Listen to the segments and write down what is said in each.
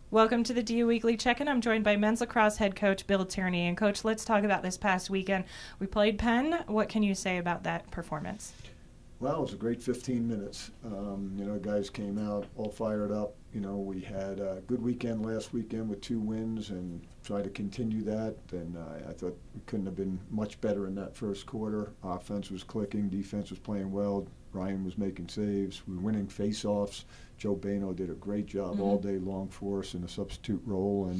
Welcome to the DU Weekly Check-In. I'm joined by men's lacrosse head coach Bill Tierney. And coach, let's talk about this past weekend. We played Penn. What can you say about that performance? Well, it was a great 15 minutes. Guys came out all fired up. We had a good weekend last weekend with 2 wins and try to continue that. And I thought we couldn't have been much better in that first quarter. Offense was clicking, defense was playing well. Ryan was making saves. We were winning face-offs. Joe Bano did a great job all day long for us in a substitute role.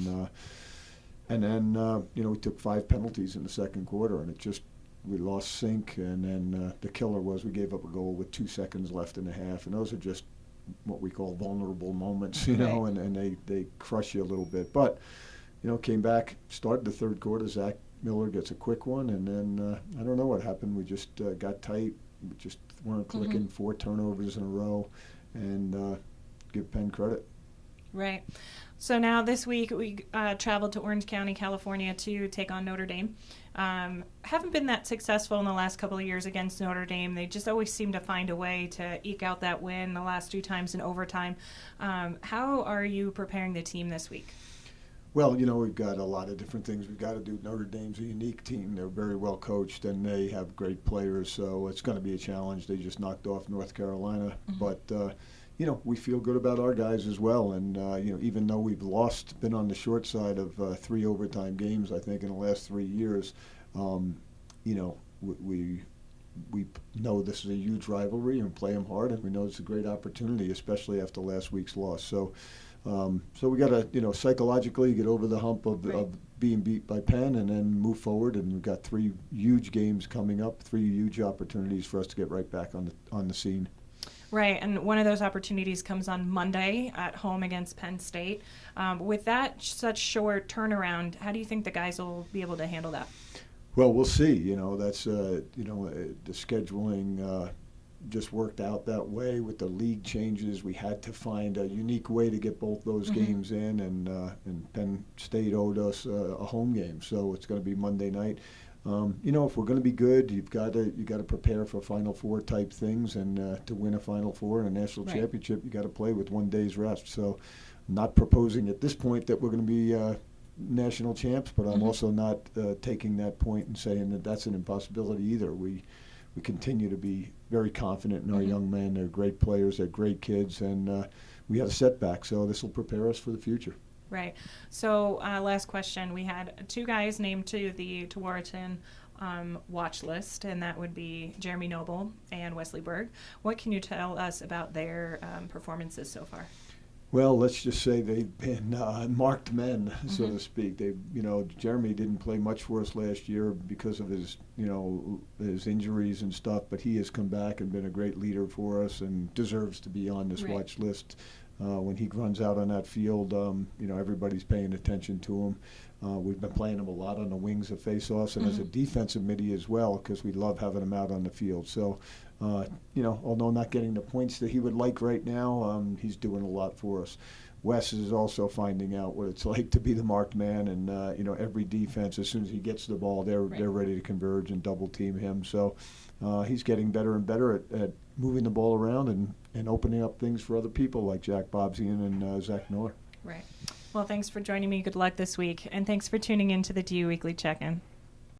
And then we took 5 penalties in the second quarter, and we lost sync, and then the killer was we gave up a goal with 2 seconds left in the half, and those are just what we call vulnerable moments, and they crush you a little bit. But, came back, started the third quarter, Zach Miller gets a quick one, and then I don't know what happened. We just got tight. We just weren't clicking, 4 turnovers in a row, and give Penn credit. Right. So now this week we traveled to Orange County, California to take on Notre Dame. Haven't been that successful in the last couple of years against Notre Dame. They just always seem to find a way to eke out that win the last 2 times in overtime. How are you preparing the team this week? Well, we've got a lot of different things we've got to do. Notre Dame's a unique team. They're very well coached, and they have great players, so it's going to be a challenge. They just knocked off North Carolina. But, we feel good about our guys as well. And, even though we've been on the short side of 3 overtime games, I think, in the last 3 years, we know this is a huge rivalry and play them hard, and we know it's a great opportunity, especially after last week's loss. So we got to, psychologically get over the hump of being beat by Penn and then move forward. And we've got 3 huge games coming up, 3 huge opportunities for us to get right back on the scene. Right, and one of those opportunities comes on Monday at home against Penn State. With that such short turnaround, how do you think the guys will be able to handle that? Well, we'll see. That's the scheduling just worked out that way with the league changes. We had to find a unique way to get both those games in, and Penn State owed us a home game, so it's going to be Monday night. If we're going to be good, you got to prepare for Final Four type things, and to win a Final Four and a national championship, you got to play with 1 day's rest. So, I'm not proposing at this point that we're going to be national champs, but I'm also not taking that point and saying that that's an impossibility either. We continue to be very confident in our young men. They're great players, they're great kids, and we had a setback, so this will prepare us for the future. Right. So last question. We had 2 guys named to the Tewaaraton watch list, and that would be Jeremy Noble and Wesley Berg. What can you tell us about their performances so far? Well, let's just say they've been marked men, so to speak. Jeremy didn't play much for us last year because of his injuries and stuff, but he has come back and been a great leader for us and deserves to be on this watch list. When he runs out on that field, everybody's paying attention to him. We've been playing him a lot on the wings of face-offs and as a defensive midi as well, because we love having him out on the field. So, although not getting the points that he would like right now, he's doing a lot for us. Wes is also finding out what it's like to be the marked man, and every defense, as soon as he gets the ball, they're ready to converge and double team him. So he's getting better and better at moving the ball around and opening up things for other people like Jack Bobsian and Zach Miller. Right. Well, thanks for joining me. Good luck this week, and thanks for tuning in to the DU Weekly Check-In.